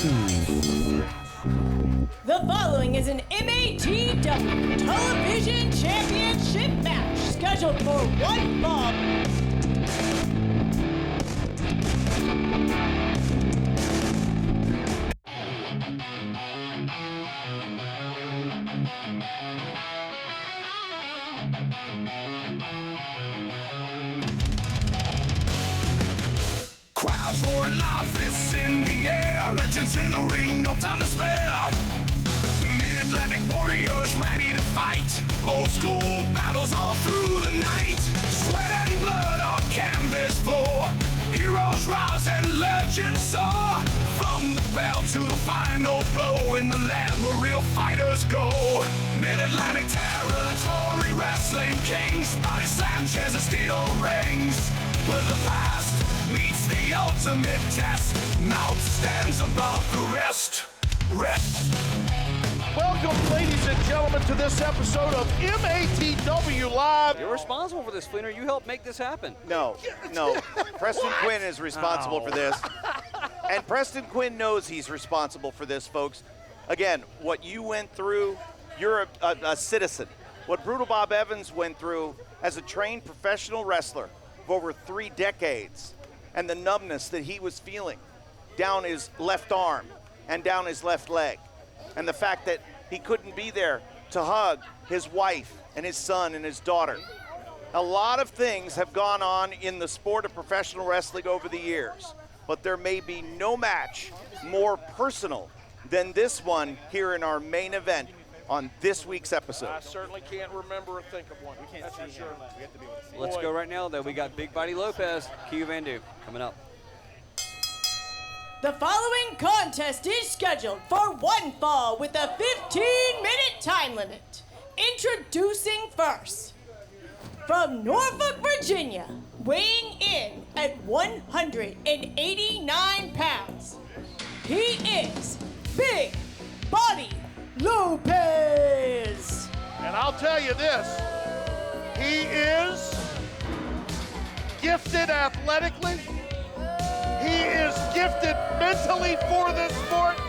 The following is an MATW Television Championship match scheduled for one fall. Crowds roaring loud, fists in the air, legends in the ring, no time to spare. Mid-Atlantic warriors ready to fight, old school battles all through the night. Sweat and blood on canvas floor, heroes rise and legends soar. From the bell to the final blow, in the land where real fighters go. Mid-Atlantic territory wrestling kings, body slam chairs and steel rings. Where the past meets the ultimate test, mouth stands above the rest. Welcome, ladies and gentlemen, to this episode of MATW Live. You're responsible for this, Fleener. You helped make this happen. No. Preston Quinn is responsible for this. And Preston Quinn knows he's responsible for this, folks. Again, what you went through, you're a citizen. What Brutal Bob Evans went through as a trained professional wrestler of over 3 decades, and the numbness that he was feeling down his left arm and down his left leg, and the fact that he couldn't be there to hug his wife and his son and his daughter. A lot of things have gone on in the sport of professional wrestling over the years, but there may be no match more personal than this one here in our main event on this week's episode. I certainly can't remember or think of one. That's for sure. Let's go right now, though. We got Big Body Lopez, Vandu coming up. The following contest is scheduled for one fall with a 15-minute time limit. Introducing first, from Norfolk, Virginia, weighing in at 189 pounds, he is Big Body Lopez. And I'll tell you this, he is gifted athletically. He is gifted mentally for this sport.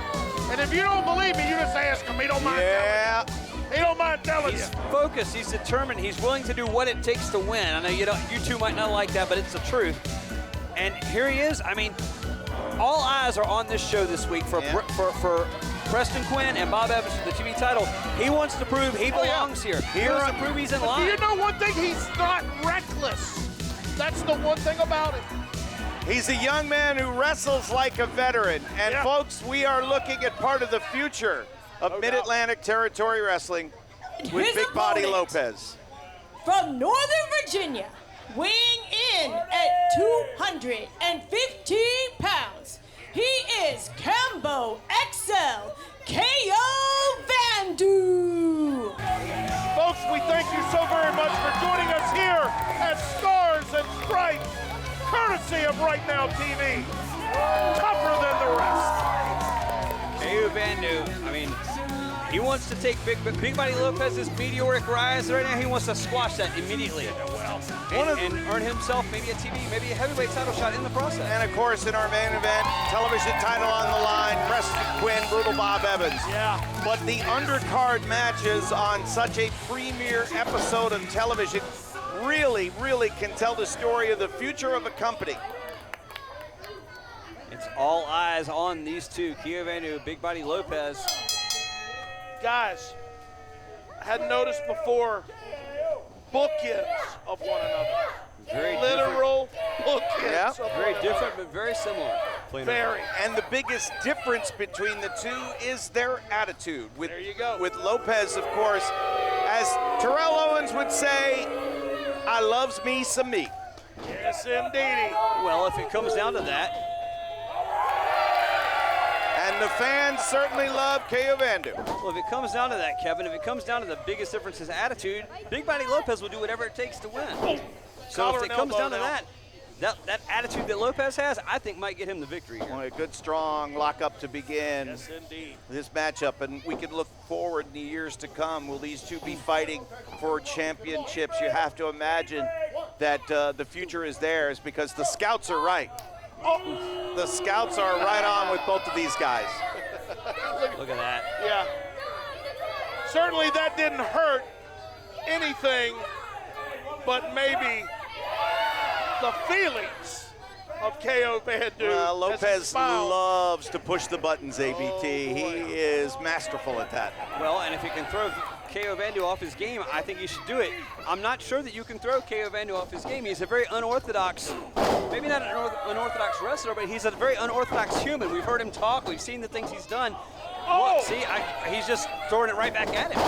And if you don't believe me, you just ask him. He don't mind telling you. He don't mind telling you. He's focused. He's determined. He's willing to do what it takes to win. I know you two might not like that, but it's the truth. And here he is. I mean, all eyes are on this show this week for Preston Quinn and Bob Evans for the TV title. He wants to prove he belongs here. He wants to prove he's in line. Do you know one thing? He's not reckless. That's the one thing about it. He's a young man who wrestles like a veteran. And folks, we are looking at part of the future of Mid-Atlantic Territory Wrestling with Big Body Lopez. From Northern Virginia, weighing in at 215 pounds, he is Cambo XL KO Vandu. Folks, we thank you so very much for joining us here at Stars and Stripes, courtesy of Right Now TV. Tougher than the rest. KO Vandu, I mean, he wants to take Big Body Lopez's meteoric rise right now. He wants to squash that immediately. And earn himself maybe a TV, maybe a heavyweight title shot in the process. And of course, in our main event, television title on the line, Preston Quinn, Brutal Bob Evans. Yeah. But the undercard matches on such a premier episode of television really can tell the story of the future of a company. It's all eyes on these two, Vandu, Big Body Lopez. Guys, I hadn't noticed before, bookends of one another. Very literal bookends. Yeah. Very different, but very similar. Very. And the biggest difference between the two is their attitude. There you go. With Lopez, of course, as Terrell Owens would say, I loves me some me. Yes, indeedy. Well, if it comes down to that. And the fans certainly love KO Vandu. Well, if it comes down to that, Kevin, if it comes down to the biggest difference is attitude, Big Body Lopez will do whatever it takes to win. So if it comes down to that attitude that Lopez has, I think might get him the victory here. Well, a good, strong lockup to begin Yes, indeed. this matchup, and we can look forward in the years to come. Will these two be fighting for championships? You have to imagine that the future is theirs because the scouts are right. The scouts are right on with both of these guys. Look at that. Yeah. Certainly that didn't hurt anything, but maybe the feelings of K.O. Vandu. Lopez loves to push the buttons, ABT. He is masterful at that. Well, and if he can throw K.O. Vandu off his game, I think he should do it. I'm not sure that you can throw K.O. Vandu off his game. He's a very unorthodox, maybe not an unorthodox wrestler, but he's a very unorthodox human. We've heard him talk. We've seen the things he's done. Oh! Look, see, he's just throwing it right back at him.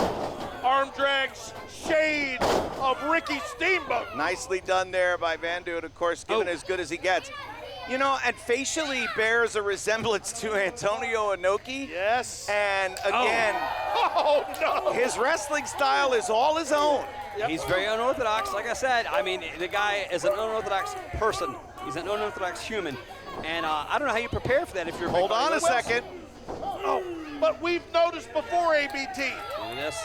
Arm drags, shades of Ricky Steamboat. Nicely done there by Vandu, and of course, given as good as he gets. You know, and facially bears a resemblance to Antonio Inoki. Yes. And again, no. his wrestling style is all his own. Yep. He's very unorthodox, like I said. I mean, the guy is an unorthodox person. He's an unorthodox human. And I don't know how you prepare for that if you're— Hold on a second. Oh, but we've noticed before, ABT. Yes.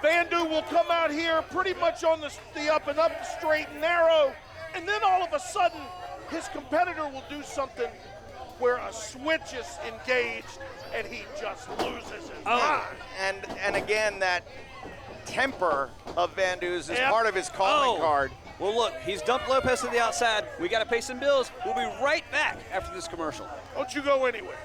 Vandu will come out here pretty much on the up and up, the straight and narrow, and then all of a sudden, his competitor will do something where a switch is engaged and he just loses his mind. And again, that temper of Vandu's is part of his calling card. Well, look, he's dumped Lopez to the outside. We got to pay some bills. We'll be right back after this commercial. Don't you go anywhere.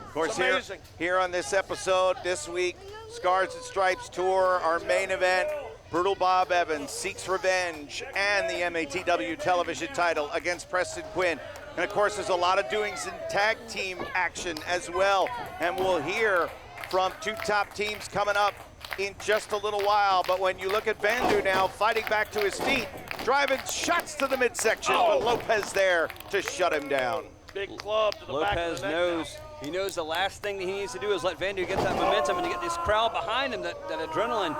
Of course, here on this episode, this week, Scars and Stripes Tour, our main event, Brutal Bob Evans seeks revenge and the MATW television title against Preston Quinn. And of course, there's a lot of doings in tag team action as well. And we'll hear from two top teams coming up in just a little while. But when you look at Vandu now fighting back to his feet, driving shots to the midsection, but Lopez there to shut him down. Big club to the back of the Lopez neck knows. now. He knows the last thing that he needs to do is let Vandu get that momentum and to get this crowd behind him, that adrenaline.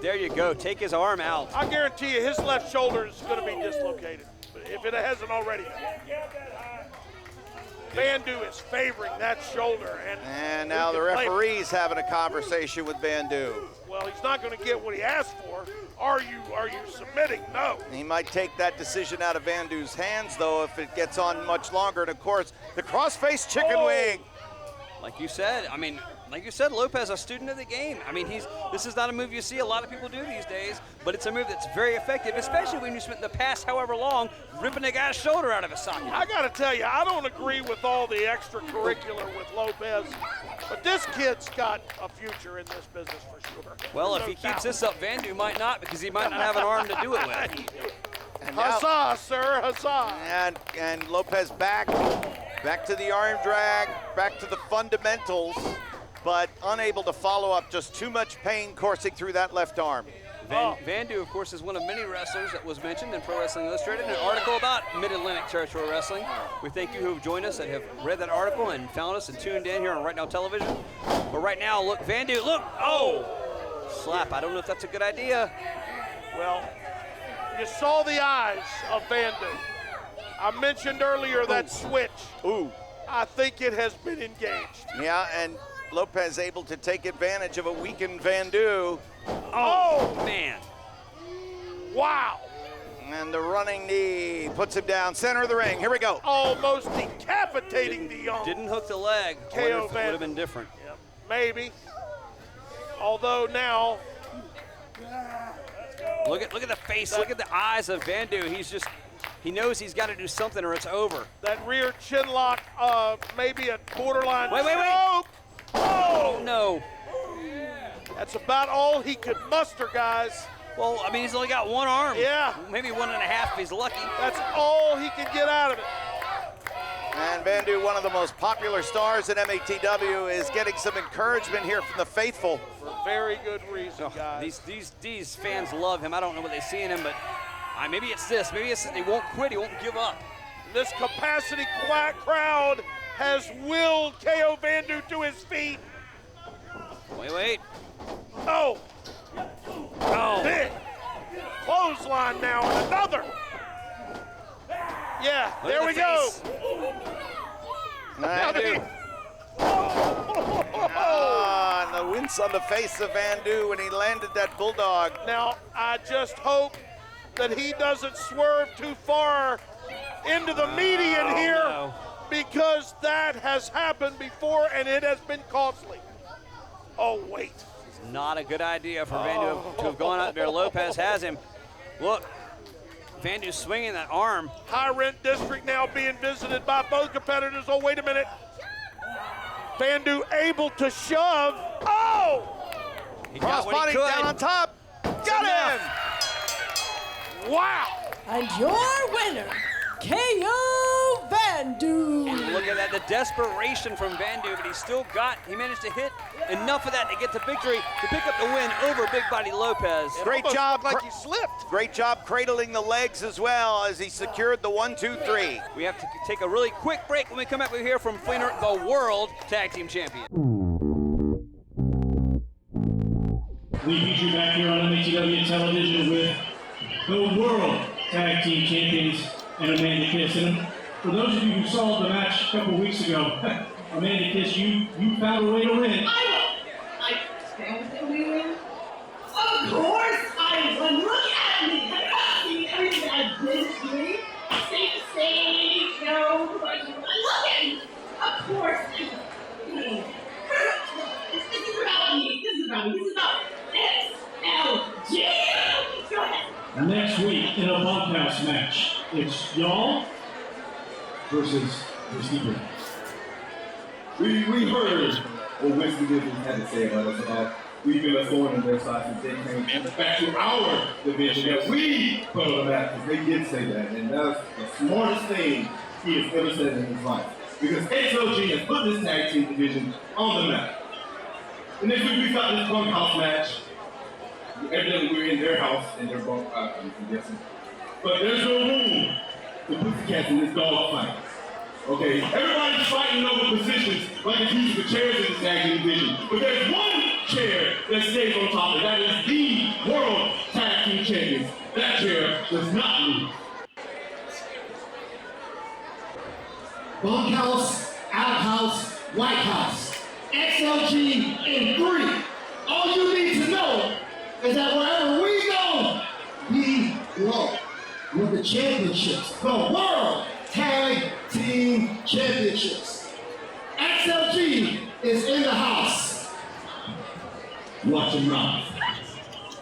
There you go. Take his arm out. I guarantee you his left shoulder is going to be dislocated, if it hasn't already. Vandu is favoring that shoulder. And now the referee's having a conversation with Vandu. Well, he's not going to get what he asked for. Are you submitting? No. He might take that decision out of Vandu's hands, though, if it gets on much longer. And, of course, the cross-face chicken wing. Like you said, Lopez, a student of the game. I mean, this is not a move you see a lot of people do these days, but it's a move that's very effective, especially when you spent the past however long ripping a guy's shoulder out of his socket. I got to tell you, I don't agree with all the extracurricular with Lopez, but this kid's got a future in this business for sure. Well, if he keeps this up, Vandu might not, because he might not have an arm to do it with. And now, huzzah, sir, huzzah. and Lopez back to the arm drag, back to the fundamentals, but unable to follow up. Just too much pain coursing through that left arm. Vandu, of course, is one of many wrestlers that was mentioned in Pro Wrestling Illustrated, an article about Mid-Atlantic Territory Wrestling. We thank you who have joined us and have read that article and found us and tuned in here on Right Now Television. But right now, look, Vandu, look, slap. I don't know if that's a good idea. Well, you saw the eyes of Vandu. I mentioned earlier that switch. I think it has been engaged. Yeah, and Lopez able to take advantage of a weakened Vandu. Oh, man. Wow. And the running knee puts him down, center of the ring. Here we go. Almost decapitating the young. Didn't hook the leg. K.O. Would have been different. Yeah, maybe. Although now. Look at the face. Look at the eyes of Vandu. He knows he's got to do something or it's over. That rear chin lock, maybe a borderline. Wait. Oh, no. That's about all he could muster, guys. Well, I mean, he's only got one arm. Yeah. Maybe 1.5 if he's lucky. That's all he can get out of it. And Vandu, one of the most popular stars in MATW, is getting some encouragement here from the faithful. For very good reason, guys. These fans love him. I don't know what they see in him, but maybe it's this. Maybe it's that he won't quit. He won't give up. This capacity crowd has willed K.O. Vandu to his feet. Wait. Oh. Big clothesline now, and another. Yeah, there we go. And the wince on the face of Vandu when he landed that bulldog. Now, I just hope that he doesn't swerve too far into the median here because that has happened before and it has been costly. Oh, wait. Not a good idea for Vandu to have gone out there. Lopez has him. Look, Vandu swinging that arm. High rent district now being visited by both competitors. Oh, wait a minute. Vandu able to shove. Oh! He got what he Crossbody could. down on top. Got him! Wow! And your winner, KO Vandu. Look at that, the desperation from Vandu, but he managed to hit enough of that to get the victory, to pick up the win over Big Body Lopez. Great job. Like he slipped. Great job cradling the legs as well as he secured the 1, 2, 3. We have to take a really quick break. When we come back, we hear from Fleener, the World Tag Team Champion. We feature back here on MATW television with the World Tag Team Champions and Amanda Kiss. And for those of you who saw the match a couple weeks ago, Amanda Kiss, you found a way to win. I found a way to win? Of course I won. Look at me. Have you seen everything I've been doing? Same to stage, look at me. Of course I won. This is about me. This is about XLG. Go ahead. Next week in a bunkhouse match, it's y'all versus the Steeper. We heard what Whiskey Business had to say about us, about we've been a thorn in their side since they came back to our division that we put on the map, because they did say that, and that's the smartest thing he has ever said in his life. Because XLG has put this tag team division on the map. And next week we got this bunkhouse match. Evidently we're in their house, in their bunkhouse, I'm guessing. But there's no room to put the cats in this dog fight. Okay, everybody's fighting over positions like it's using the chairs in the tag team division. But there's one chair that stays on top, and that is the World Tag Team Champions. That chair does not move. Bunkhouse, outhouse, White House. XLG in 3. All you need to know is that wherever we go, we go. With the championships, the World Tag Team Championships. XLG is in the house. Watch him run.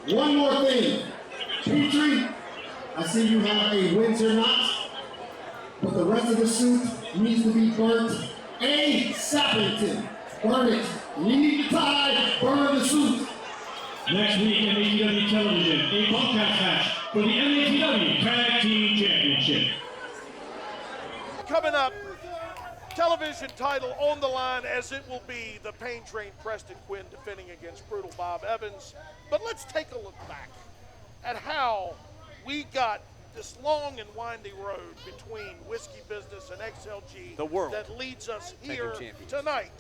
One more thing. Petrie, I see you have a Windsor knot, but the rest of the suit needs to be burnt. A Sappington. Burn it. Leave the tie, burn the suit. Next week on MATW television, a bunkhouse match for the MATW Tag Team Championship. Coming up, television title on the line, as it will be the Pain Train Preston Quinn defending against Brutal Bob Evans. But let's take a look back at how we got this long and windy road between Whiskey Business and XLG, The world. that leads us here champions. tonight.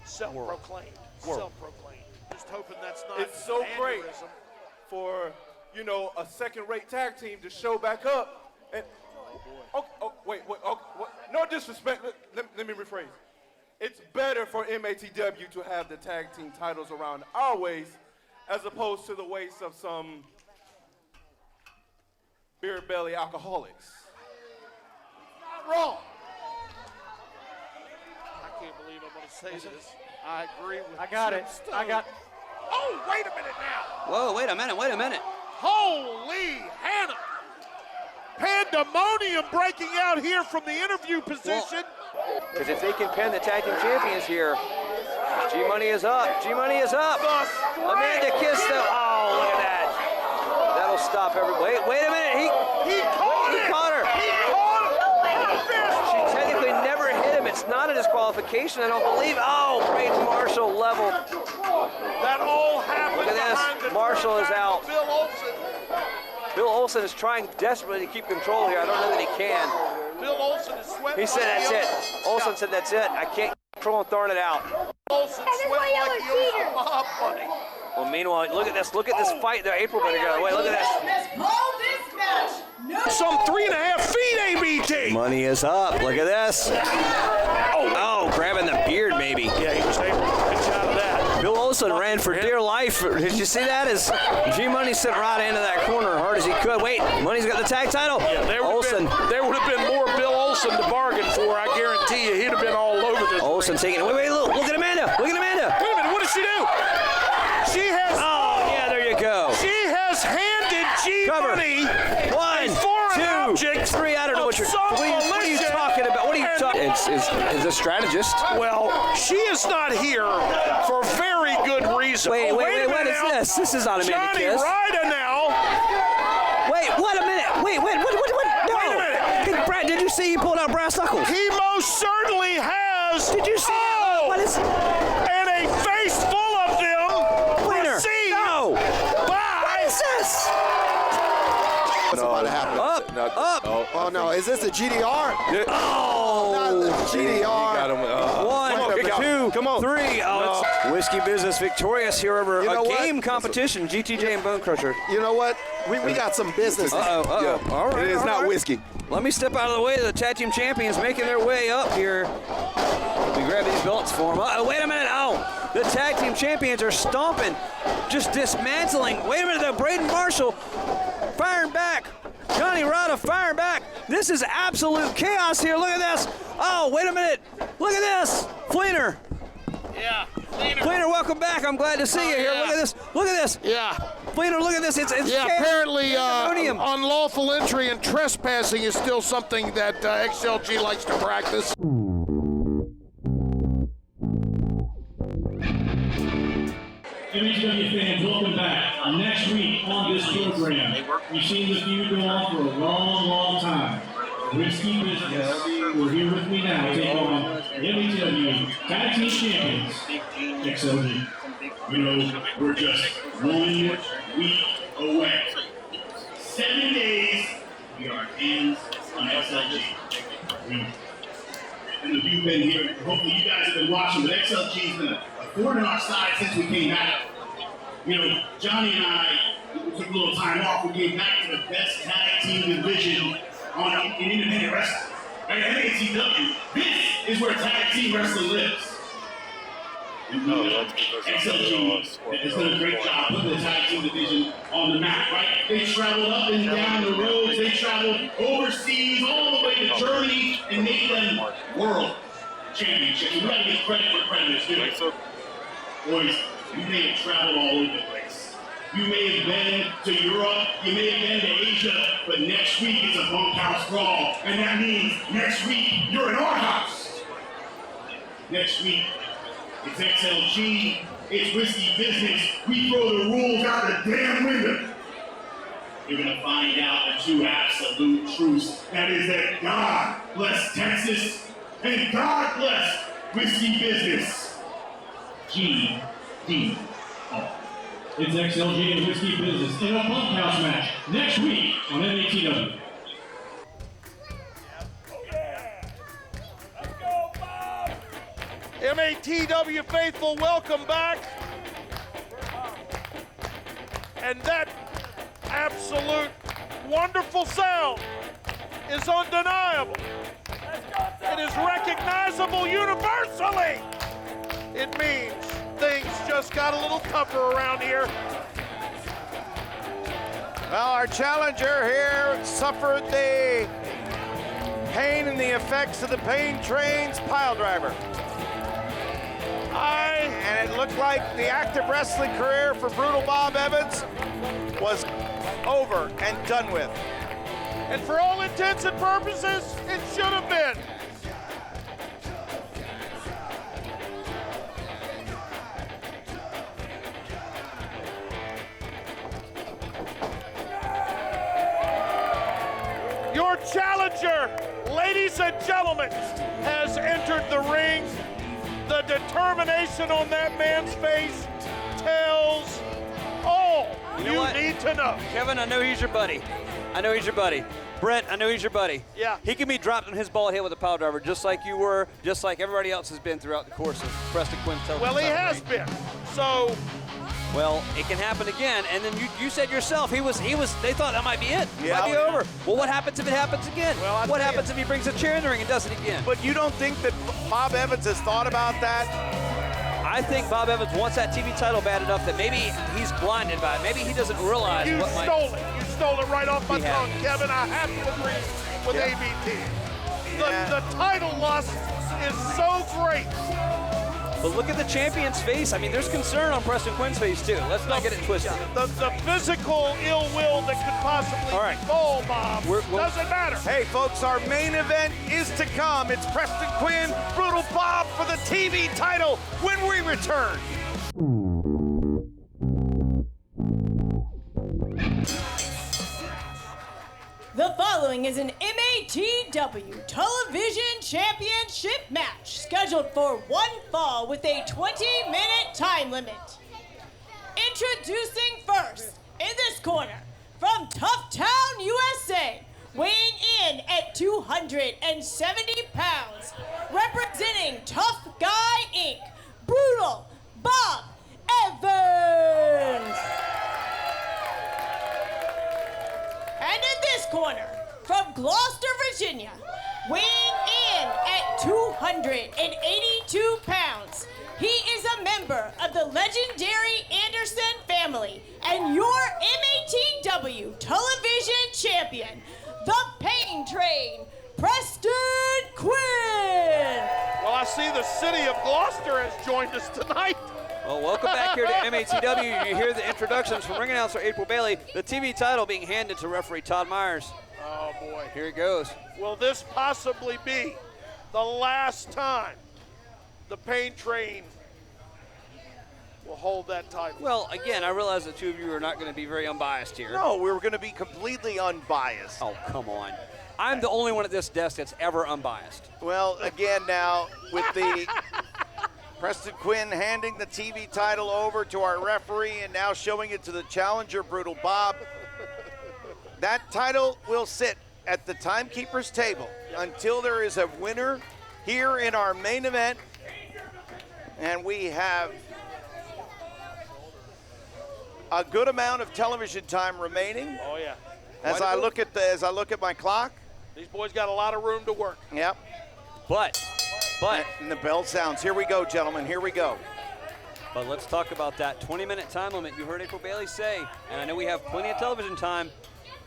Self-proclaimed. Self-proclaimed. Just hoping that's not It's so an great aneurysm. for, a second-rate tag team to show back up. And wait, no disrespect. Let me rephrase. It's better for MATW to have the tag team titles around our waist as opposed to the waist of some beer belly alcoholics. Not wrong. I can't believe I'm going to say this. I agree with I got Jim it. Stone. I got. Oh, wait a minute now. Whoa, wait a minute. Holy Hannah. Pandemonium breaking out here from the interview position. Because if they can pin the tag team champions here, G-Money is up. G-Money is up. Amanda Kiss, oh, look at that. That'll stop everybody. Wait a minute. He caught her. He caught him. She technically never hit him. It's not a disqualification, I don't believe. Oh, great Marshall level. That all happened. Look at behind this. the Marshall is back of out. Bill Olsen. Bill Olsen is trying desperately to keep control here. I don't know that he can. Bill Olsen is sweating. He said like that's the it. old- Olsen said that's it. I can't control him throwing it out. Olsen sweating like the old mob money. Well, meanwhile, look at this fight there. April better go. Wait, look at this. Has called this match. No. Some 3.5 feet, ABT. Money is up. Look at this. Oh, grabbing the beard maybe. Yeah, he was able to pitch out of that. Bill Olsen ran for dear life. Did you see that? As G-Money sent right into that corner hard as he could. Wait, Money's got the tag title. Yeah, there would have been more Bill Olsen to bargain for. I guarantee you, he'd have been all over this. Olsen taking it. Wait, look at Amanda. Look at Amanda. Wait a minute, what did she do? She has. Oh, yeah, there you go. She has handed G-Money One, two, three. I don't know what you're. What are you talking about? What are you talking? Is a strategist. Well, she is not here for very good reason. Wait, what is this? This is not a Amanda Kiss. Johnny Ryder now. Wait, what a minute. Wait, what? No. Wait a minute. Brad, did you see he pulled out brass knuckles? He most certainly has. Did you see that? What is? And a face full of them. Winner. Received No. by. What is this? What's about to happen? Up. Oh no, is this a GDR? Oh. Not the GDR. One, two, three. Oh, it's Whiskey Business victorious here over You know a what? game competition. GTJ and Bone Crusher. You know what? We got some business. Uh-oh. All right. It is all not right. whiskey. Let me step out of the way. The tag team champions making their way up here. We grab these belts for them. Uh-oh, wait a minute. Oh, the tag team champions are stomping, just dismantling. Wait a minute, though. Braden Marshall firing back. Johnny Rada firing back. This is absolute chaos here. Look at this. Oh, wait a minute. Look at this. Fleener. Yeah. Fleener, welcome back. I'm glad to see you here. yeah. Look at this. Look at this. Yeah. Fleener, look at this. It's Yeah, chaos. apparently Pandemonium. unlawful entry and trespassing is still something that XLG likes to practice. MATW fans, welcome back. Next week on this program, we've seen the feud go on for a long, long time. Whiskey Business, we're here with me now, take on MATW Tag Team Champions, XLG. You know, we're just 1 week away. 7 days, we are hands on XLG. And if you've been here, hopefully you guys have been watching, but XLG's been a thorn in our side since we came back. You know, Johnny and I took a little time off. We came back to the best tag team division in independent wrestling. At MATW, this is where tag team wrestling lives. And XLG has done a great job putting the tag team division on the map, right? They traveled up and down the roads. They traveled overseas, all the way to Germany, and made them world championships. We gotta give credit where credit is due. Boys, you may have traveled all over the place. You may have been to Europe, you may have been to Asia, but next week it's a bunkhouse brawl, and that means next week you're in our house. Next week, it's XLG, it's Whiskey Business. We throw the rules out the damn window. You're gonna find out the two absolute truths. That is that God bless Texas and God bless Whiskey Business. GDR. It's XLG and Whiskey Business in a bunkhouse match next week on MATW. MATW faithful, welcome back. And that absolute wonderful sound is undeniable. It is recognizable universally. It means things just got a little tougher around here. Well, our challenger here suffered the pain and the effects of the pain train's pile driver. And it looked like the active wrestling career for Brutal Bob Evans was over and done with. And for all intents and purposes, it should have been. Your challenger, ladies and gentlemen, has entered the ring. The determination on that man's face tells all you need to know. Kevin, I know he's your buddy. I know he's your buddy. Brent, I know he's your buddy. Yeah. He can be dropped on his bald head with a pile driver just like you were, just like everybody else has been throughout the course of Preston Quinn's television. Well, he has been. So, well, it can happen again. And then you said yourself, they thought that might be it. It Yeah. might be over. Well, what happens if it happens again? Well, what happens if he brings a chair in the ring and does it again? But you don't think that Bob Evans has thought about that? I think Bob Evans wants that TV title bad enough that maybe he's blinded by it. Maybe he doesn't realize You what might... stole it. You stole it right off my He tongue, has. Kevin. I have to agree with ABT. The title lust is so great. But look at the champion's face. I mean, there's concern on Preston Quinn's face, too. Let's not get it twisted. The physical ill will that could possibly befall Bob doesn't matter. Hey, folks, our main event is to come. It's Preston Quinn, Brutal Bob for the TV title when we return. The following is an MATW Television Championship match scheduled for one fall with a 20-minute time limit. Introducing first, in this corner, from Toughtown, USA, weighing in at 270 pounds, representing Tough Guy Inc., Brutal Bob Evans. And in this corner, from Gloucester, Virginia, weighing in at 282 pounds, he is a member of the legendary Anderson family and your MATW television champion, the Pain Train, Preston Quinn. Well, I see the city of Gloucester has joined us tonight. Well, welcome back here to MATW. You hear the introductions from ring announcer April Bailey. The TV title being handed to referee Todd Myers. Oh, boy. Here it goes. Will this possibly be the last time the Pain Train will hold that title? Well, again, I realize the two of you are not going to be very unbiased here. No, we're going to be completely unbiased. Oh, come on. I'm the only one at this desk that's ever unbiased. Well, again now, with the Preston Quinn handing the TV title over to our referee and now showing it to the challenger, Brutal Bob. That title will sit at the timekeeper's table until there is a winner here in our main event. And we have a good amount of television time remaining. Oh, yeah. As I look at my clock. These boys got a lot of room to work. Yep. But. And the bell sounds. Here we go, gentlemen. Here we go. But let's talk about that 20-minute time limit. You heard April Bailey say, and I know we have plenty of television time,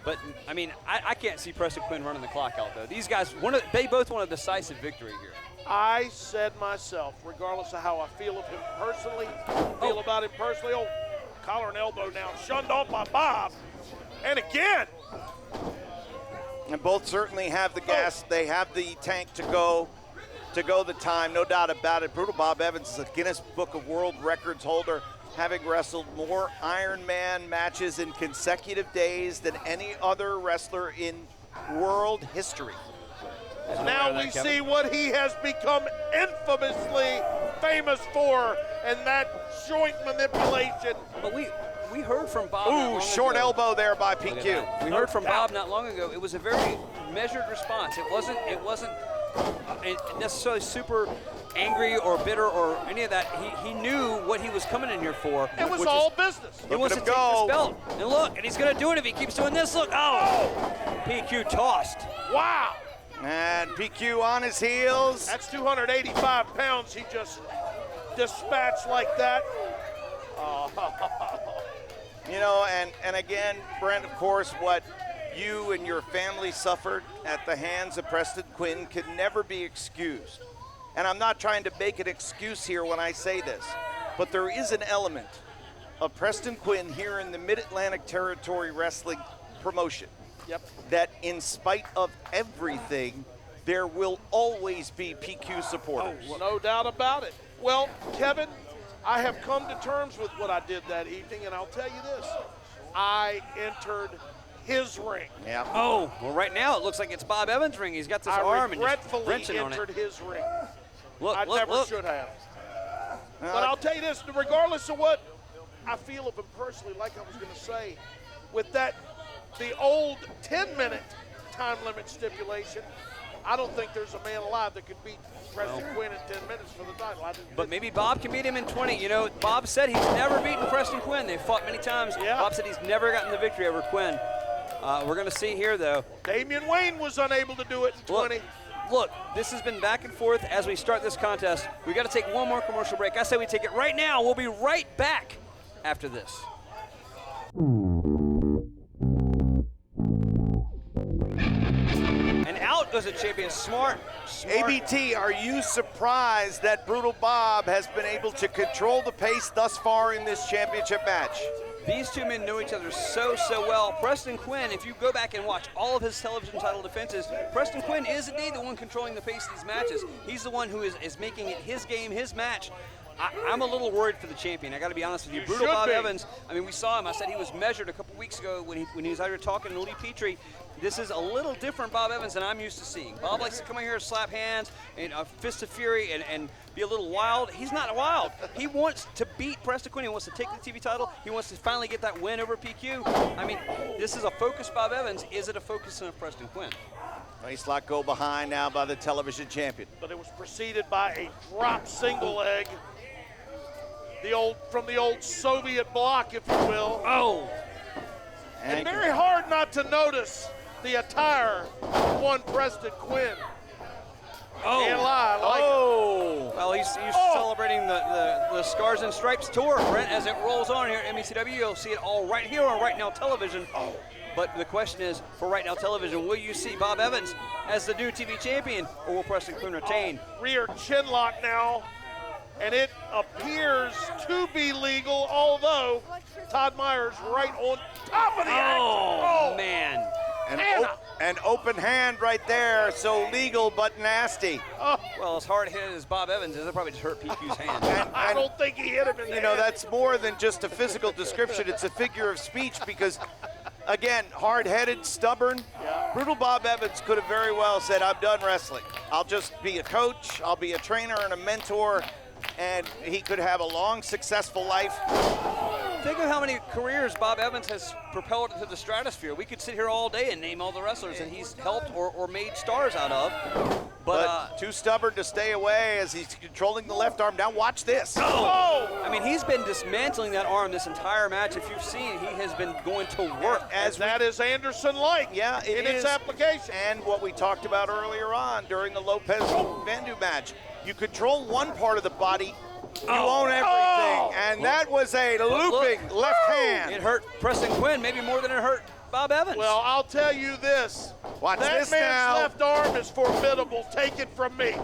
but, I mean, I can't see Preston Quinn running the clock out, though. These guys, they both want a decisive victory here. I said myself, regardless of how I feel of him personally, about him personally, collar and elbow now, shunned off by Bob. And again. And both certainly have the gas. They have the tank to go the time, no doubt about it. Brutal Bob Evans is a Guinness Book of World Records holder, having wrestled more Iron Man matches in consecutive days than any other wrestler in world history. Now we see what he has become infamously famous for, and that joint manipulation. But we heard from Bob. Ooh, short elbow there by PQ. We heard from Bob not long ago. It was a very measured response. It wasn't necessarily super angry or bitter or any of that. He knew what he was coming in here for. It was all business. He wants to take this belt. And look, and he's going to do it if he keeps doing this. Look, PQ tossed. Wow. And PQ on his heels. That's 285 pounds he just dispatched like that. You know, and again, Brent, of course, what you and your family suffered at the hands of Preston Quinn can never be excused. And I'm not trying to make an excuse here when I say this, but there is an element of Preston Quinn here in the Mid-Atlantic Territory Wrestling promotion that in spite of everything, there will always be PQ supporters. Oh, no doubt about it. Well, Kevin, I have come to terms with what I did that evening, and I'll tell you this. I entered his ring. Yeah. Oh, well, right now it looks like it's Bob Evans' ring. He's got this arm and just wrenching on it. I regretfully entered his ring. Look, I never should have. But I'll tell you this, regardless of what I feel of him personally, like I was going to say, with the old 10-minute time limit stipulation, I don't think there's a man alive that could beat Preston Quinn in 10 minutes for the title. But maybe Bob can beat him in 20. You know, Bob said he's never beaten Preston Quinn. They've fought many times. Yeah. Bob said he's never gotten the victory over Quinn. We're going to see here, though. Damian Wayne was unable to do it in 20. look, this has been back and forth as we start this contest. We got to take one more commercial break. I say we take it right now. We'll be right back after this. And out goes the champion, smart. ABT, are you surprised that Brutal Bob has been able to control the pace thus far in this championship match? These two men know each other so well. Preston Quinn, if you go back and watch all of his television title defenses, Preston Quinn is indeed the one controlling the pace of these matches. He's the one who is making it his game, his match. I'm a little worried for the champion. I got to be honest with you. Brutal Bob Evans, I mean, we saw him. I said he was measured a couple weeks ago when he was out here talking to Lee Petrie. This is a little different Bob Evans than I'm used to seeing. Bob likes to come in here and slap hands and a fist of fury and be a little wild. He's not wild. He wants to beat Preston Quinn. He wants to take the TV title. He wants to finally get that win over PQ. I mean, this is a focused Bob Evans. Is it a focus on Preston Quinn? Nice lock go behind now by the television champion. But it was preceded by a drop single leg. From the old Soviet bloc, if you will. Oh. And very hard not to notice the attire of one Preston Quinn. Oh. Can't lie, I like it. Well, he's celebrating the Scars and Stripes tour, Brent, as it rolls on here at MATW. You'll see it all right here on Right Now Television. But the question is, for Right Now Television, will you see Bob Evans as the new TV champion, or will Preston Quinn retain? Rear chin lock now, and it appears to be legal, although Todd Myers right on top of the action. Oh, man. An open hand right there, so legal but nasty. Well, as hard hit as Bob Evans is, it probably just hurt PQ's hand. I don't think he hit him in the head. That's more than just a physical description. It's a figure of speech because, again, hard-headed, stubborn. Yeah. Brutal Bob Evans could have very well said, I'm done wrestling. I'll just be a coach, I'll be a trainer and a mentor, and he could have a long, successful life. Think of how many careers Bob Evans has propelled into the stratosphere. We could sit here all day and name all the wrestlers that he's helped or made stars out of. But too stubborn to stay away as he's controlling the left arm. Now watch this. I mean, he's been dismantling that arm this entire match. If you've seen, he has been going to work. That is Anderson-like in its application. And what we talked about earlier on during the Lopez Vandu match. You control one part of the body, you own everything. And that was a looping left hand. It hurt Preston Quinn maybe more than it hurt Bob Evans. Well, I'll tell you this. Watch this man's now. left arm is formidable. Take it from me.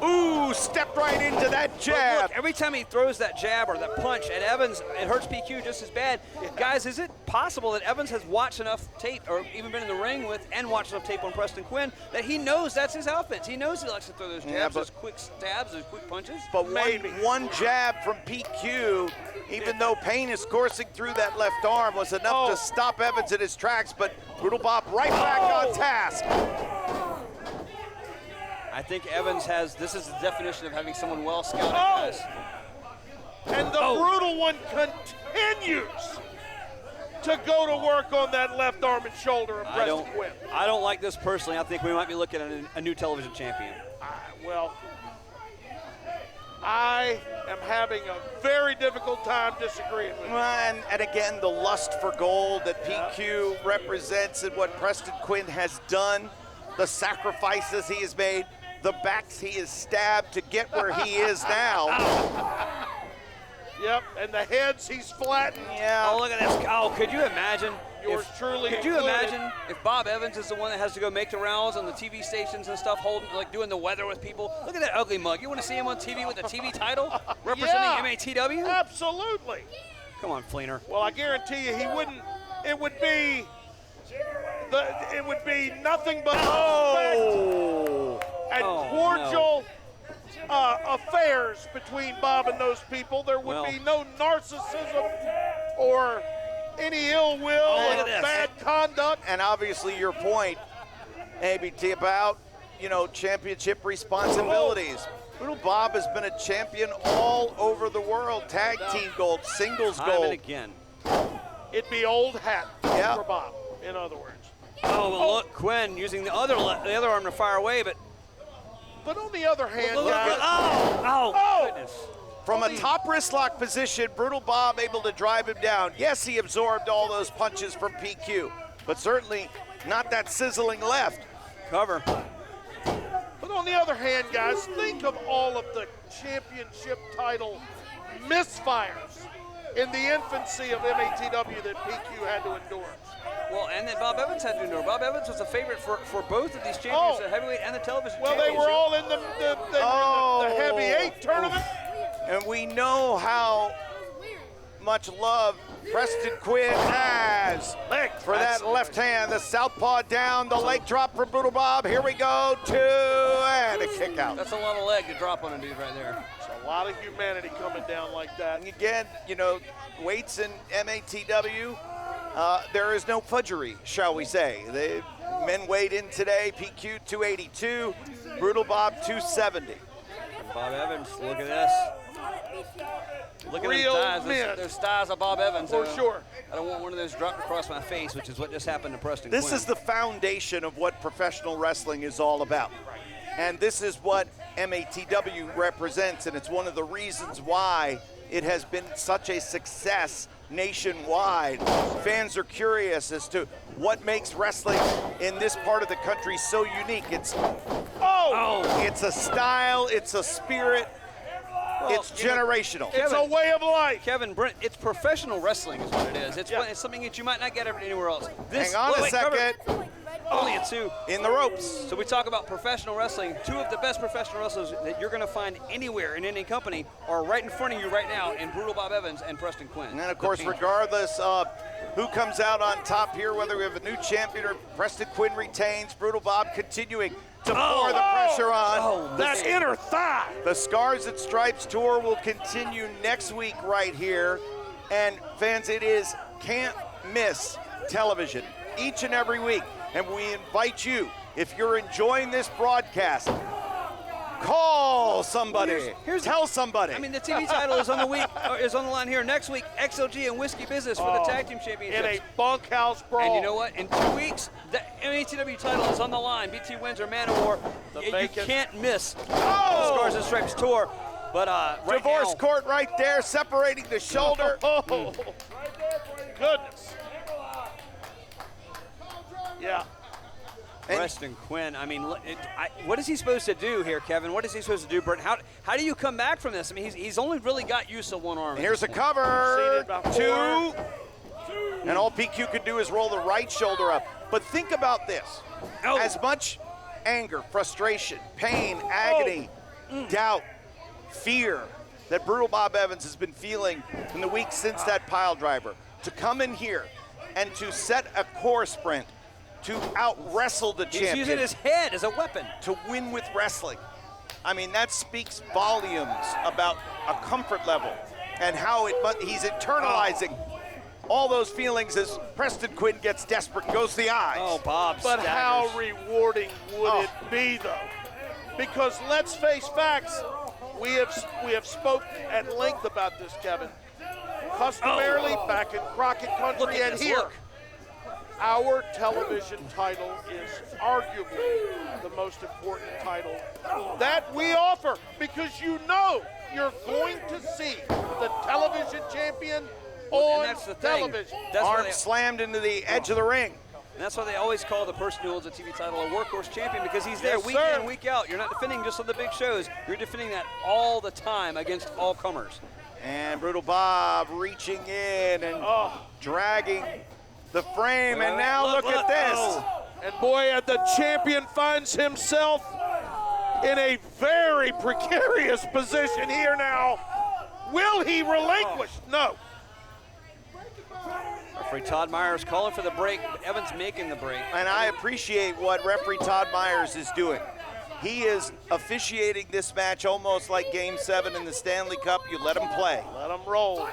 Ooh, stepped right into that jab. Look, every time he throws that jab or that punch at Evans, it hurts PQ just as bad. Guys, is it possible that Evans has watched enough tape or even been in the ring with and watched enough tape on Preston Quinn that he knows that's his offense? He knows he likes to throw those jabs, those quick stabs, those quick punches. But one jab from PQ, even though pain is coursing through that left arm, was enough to stop Evans in his tracks, but Brutal Bob right back on task. I think Evans this is the definition of having someone well scouted, guys. And the Brutal one continues to go to work on that left arm and shoulder of Preston Quinn. I don't like this personally. I think we might be looking at a new television champion. I am having a very difficult time disagreeing with you. And again, the lust for gold that PQ represents and what Preston Quinn has done, the sacrifices he has made, the backs he has stabbed to get where he is now. Yep, and the heads he's flattened. Yeah. Oh, look at this. Oh, could you imagine? Yours truly Could you included. imagine if Bob Evans is the one that has to go make the rounds on the TV stations and stuff, doing the weather with people? Look at that ugly mug. You want to see him on TV with a TV title representing MATW? Absolutely. Come on, Fleener. Well, I guarantee you he wouldn't. It would be nothing but respect and cordial affairs between Bob and those people. There would be no narcissism or any ill will or bad conduct. And obviously your point, ABT, about, championship responsibilities. Brutal Bob has been a champion all over the world. Tag team gold, singles gold. Time and again. It'd be old hat for Bob, in other words. Oh, well, look, Quinn using the other arm to fire away, but on the other hand, goodness. From a top wrist lock position, Brutal Bob able to drive him down. Yes, he absorbed all those punches from PQ, but certainly not that sizzling left. Cover. But on the other hand, guys, think of all of the championship title misfires in the infancy of MATW that PQ had to endure. Well, and that Bob Evans had to endure. Bob Evans was a favorite for both of these champions, the heavyweight and the television Well, they were all in the heavy 8 tournament. And we know how much love Preston Quinn has for that left hand. The southpaw down, the leg drop from Brutal Bob. Here we go, 2, and a kick out. That's a lot of leg to drop on a dude right there. It's a lot of humanity coming down like that. And again, you know, weights in MATW, there is no fudgery, shall we say. The men weighed in today, PQ 282, Brutal Bob 270. Bob Evans, look at this. Look at Real them thighs. men. There's thighs of Bob Evans. For sure. I don't want one of those dropped across my face, which is what just happened to Preston This Quinn. is the foundation of what professional wrestling is all about. And this is what MATW represents, and it's one of the reasons why it has been such a success nationwide. Fans are curious as to what makes wrestling in this part of the country so unique. It's it's a style, it's a spirit, it's generational. It's a way of life. Kevin Brent, it's professional wrestling is what it is. It's, it's something that you might not get anywhere else. Hang on a second. Only a 2. In the ropes. So we talk about professional wrestling. 2 of the best professional wrestlers that you're going to find anywhere in any company are right in front of you right now in Brutal Bob Evans and Preston Quinn. And then, of course, regardless of who comes out on top here, whether we have a new champion or Preston Quinn retains, Brutal Bob continuing to pour the pressure on. That inner thigh. The Scars and Stripes tour will continue next week right here. And fans, it is can't miss television each and every week. And we invite you, if you're enjoying this broadcast, call somebody. Tell somebody. I mean, the TV title is on the line here next week. XLG and Whiskey Business for the tag team championships. In a bunkhouse brawl. And you know what? In 2 weeks, the MATW title is on the line. BT wins or Man of War. You can't miss the Scars and Stripes tour. But right Divorce now, court right there, separating the shoulder. Goodness. Yeah. Preston Quinn, I mean, what is he supposed to do here, Kevin? What is he supposed to do, Brent? How do you come back from this? I mean, he's only really got use of one arm. Here's a cover. 2. And all PQ could do is roll the right shoulder up. But think about this. As much anger, frustration, pain, agony, doubt, fear that Brutal Bob Evans has been feeling in the weeks since that pile driver, to come in here and to set a core sprint, to out-wrestle the champion. He's using his head as a weapon. To win with wrestling. I mean, that speaks volumes about a comfort level and how he's internalizing all those feelings as Preston Quinn gets desperate and goes to the eyes. Oh, Bob But staggers. how rewarding would it be, though? Because let's face facts. We have spoken at length about this, Kevin. Customarily, back in Crockett Country and here, our television title is arguably the most important title that we offer, because you know you're going to see the television champion on television. Arm slammed into the edge of the ring. And that's why they always call the person who holds a TV title a workhorse champion, because he's there week in, week out. You're not defending just on the big shows. You're defending that all the time against all comers. And Brutal Bob reaching in and dragging the frame, and now look at this. And boy, the champion finds himself in a very precarious position here now. Will he relinquish? No. Referee Todd Myers calling for the break, but Evans making the break. And I appreciate what referee Todd Myers is doing. He is officiating this match almost like Game 7 in the Stanley Cup. You let him play. Let him roll.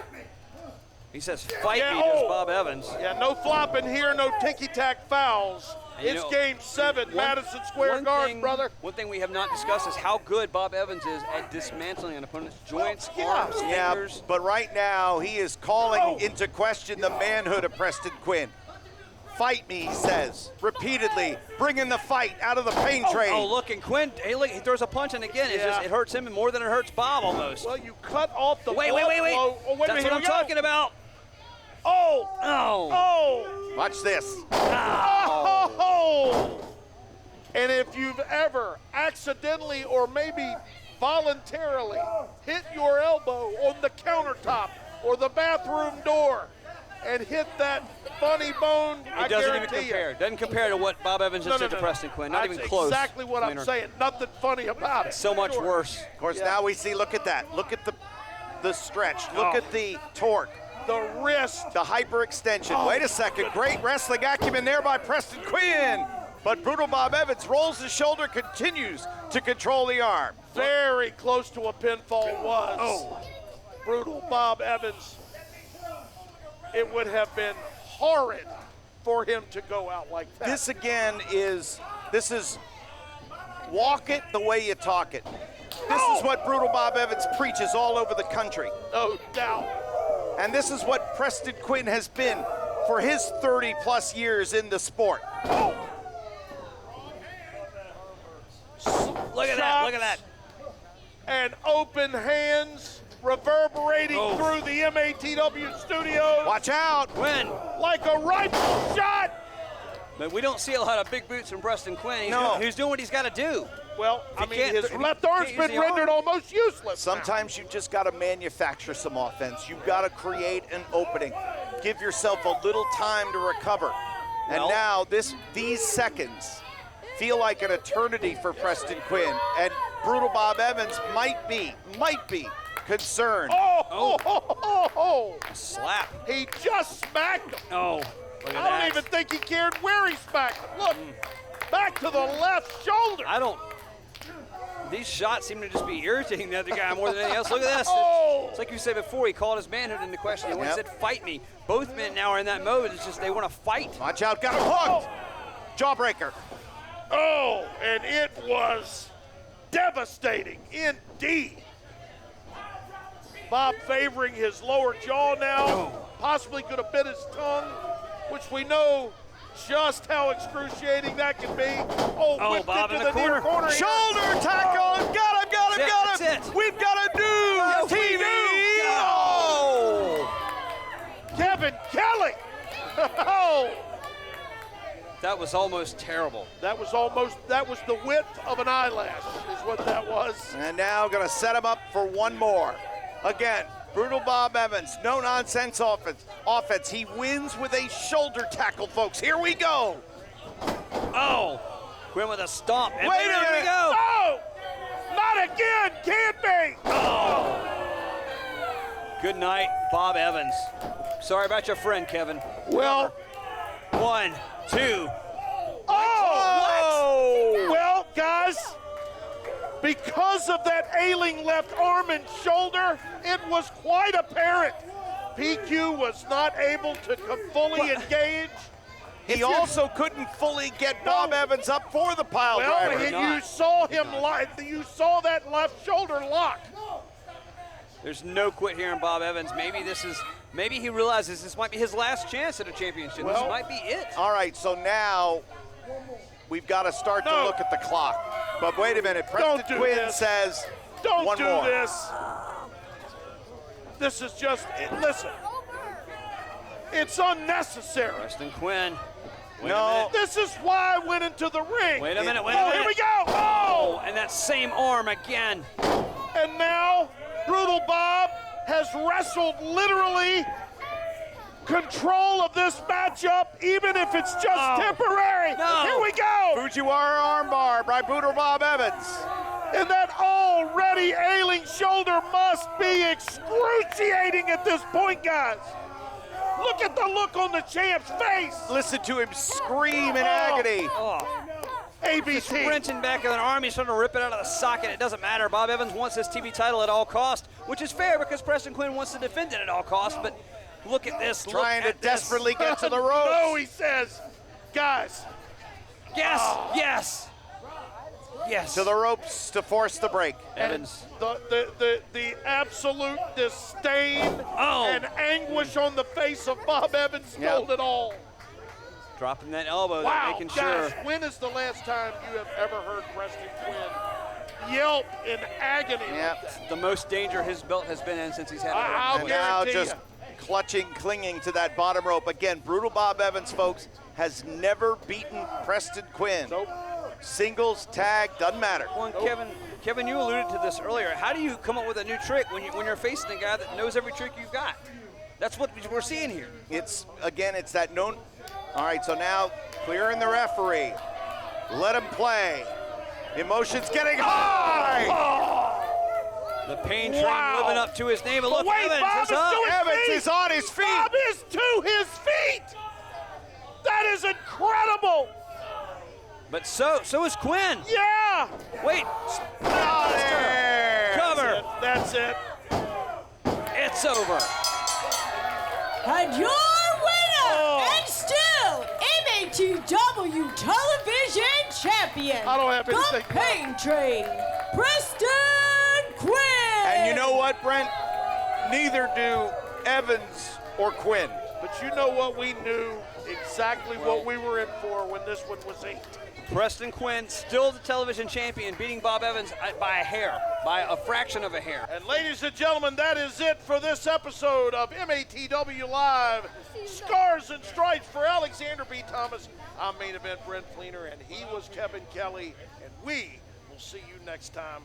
He says, fight me, does Bob Evans. Yeah, no flopping here, no ticky-tack fouls. And it's Game 7, Madison Square Garden, brother. One thing we have not discussed is how good Bob Evans is at dismantling an opponent's joints, arms, fingers. But right now he is calling into question the manhood of Preston Quinn. Fight me, he says, repeatedly, bringing the fight out of the pain train. Oh, look, and Quinn, hey, look, he throws a punch, and again, it hurts him more than it hurts Bob almost. Well, you cut off the wait. blow. Oh, wait That's what I'm talking about. Oh. Watch this. Oh. And if you've ever accidentally or maybe voluntarily hit your elbow on the countertop or the bathroom door and hit that funny bone, I doesn't even guarantee compare. you. Doesn't compare to what Bob Evans just did to Preston Quinn. Not That's even close. exactly what I'm Winner. saying. Nothing funny about it. So much worse. Of course, now we see, look at that. Look at the stretch. Look at the torque. The wrist. The hyperextension. Wait a second. Great wrestling acumen there by Preston Quinn. But brutal Bob Evans rolls his shoulder, continues to control the arm. Very close to a pinfall was. Brutal Bob Evans. It would have been horrid for him to go out like that. This again is walk it the way you talk it. This is what brutal Bob Evans preaches all over the country. No doubt. And this is what Preston Quinn has been for his 30 plus years in the sport. Look at that, look at that. And open hands reverberating through the MATW studios. Watch out. Quinn. Like a rifle shot. But we don't see a lot of big boots from Preston Quinn. He's doing what he's got to do. Well, I mean, his left arm's been rendered almost useless. Sometimes you just got to manufacture some offense. You've got to create an opening. Give yourself a little time to recover. And now these seconds feel like an eternity for Preston Quinn. And brutal Bob Evans might be concerned. Slap. He just smacked him. Oh, look at I don't that. even think he cared where he smacked him. Look, back to the left shoulder. These shots seem to just be irritating the other guy more than anything else. Look at this. It's like you said before, he called his manhood into question. He said, fight me. Both men now are in that mode. It's just they want to fight. Watch out, got him hooked. Jawbreaker. Oh, and it was devastating indeed. Bob favoring his lower jaw now. Possibly could have bit his tongue, which we know just how excruciating that can be. Whipped Bob into in the corner. near corner. Shoulder tackle. Got him. That's it. We've got a new TV. Kevin Kelly. That was almost terrible. That was the width of an eyelash is what that was. And now going to set him up for one more. Again, brutal Bob Evans, no nonsense offense. He wins with a shoulder tackle, folks. Here we go. Quinn with a stomp. And Wait a here we minute. go. Oh, not again, can't be. Good night, Bob Evans. Sorry about your friend, Kevin. Well, 1, 2. Well, guys, because of that ailing left arm and shoulder, it was quite apparent. PQ was not able to fully engage. He also couldn't fully get Bob Evans up for the pile driver. You saw him you saw that left shoulder lock. There's no quit here in Bob Evans. Maybe he realizes this might be his last chance at a championship. This might be it. All right, so now we've got to start to look at the clock. But wait a minute, Preston Quinn says Don't do more. this. This is just, listen, it's unnecessary. Preston Quinn. This is why I went into the ring. Wait a minute. Here we go. And that same arm again. And now, Brutal Bob has wrestled literally control of this matchup, even if it's just temporary. Here we go. Fujiwara armbar by Brutal Bob Evans. And that already ailing shoulder must be excruciating at this point, guys. Look at the look on the champ's face. Listen to him scream in agony. ABC. Wrenching back of an arm, he's trying to rip it out of the socket. It doesn't matter. Bob Evans wants his TV title at all costs, which is fair because Preston Quinn wants to defend it at all costs, but look at this. Trying to desperately get to the ropes. No, he says, guys. Yes. To the ropes to force the break. Evans. The absolute disdain and anguish on the face of Bob Evans told it all. Dropping that elbow, making gosh, sure. when is the last time you have ever heard Preston Quinn yelp in agony like that? The most danger his belt has been in since he's had it. I'll now guarantee just clutching, clinging to that bottom rope. Again, Brutal Bob Evans, folks, has never beaten Preston Quinn. singles, tag, doesn't matter. Well, and Kevin, you alluded to this earlier. How do you come up with a new trick when you're facing a guy that knows every trick you've got? That's what we're seeing here. It's that known. All right, so now clearing the referee. Let him play. Emotions getting high. The pain train living up to his name. And look, wait, Evans Bob is up. Evans is on his feet. Bob is to his feet. That is incredible. But so is Quinn. Yeah. Wait. Cover. That's it. It's over. And your winner, and still MATW Television Champion, I don't have the anything. Pain Train, Preston Quinn. And you know what, Brent? Neither do Evans or Quinn. But you know what? We knew exactly what we were in for when this one was inked. Preston Quinn, still the television champion, beating Bob Evans by a hair, by a fraction of a hair. And ladies and gentlemen, that is it for this episode of MATW Live. Scars and Stripes for Alexander B. Thomas. I'm main event Brent Fleener, and he was Kevin Kelly. And we will see you next time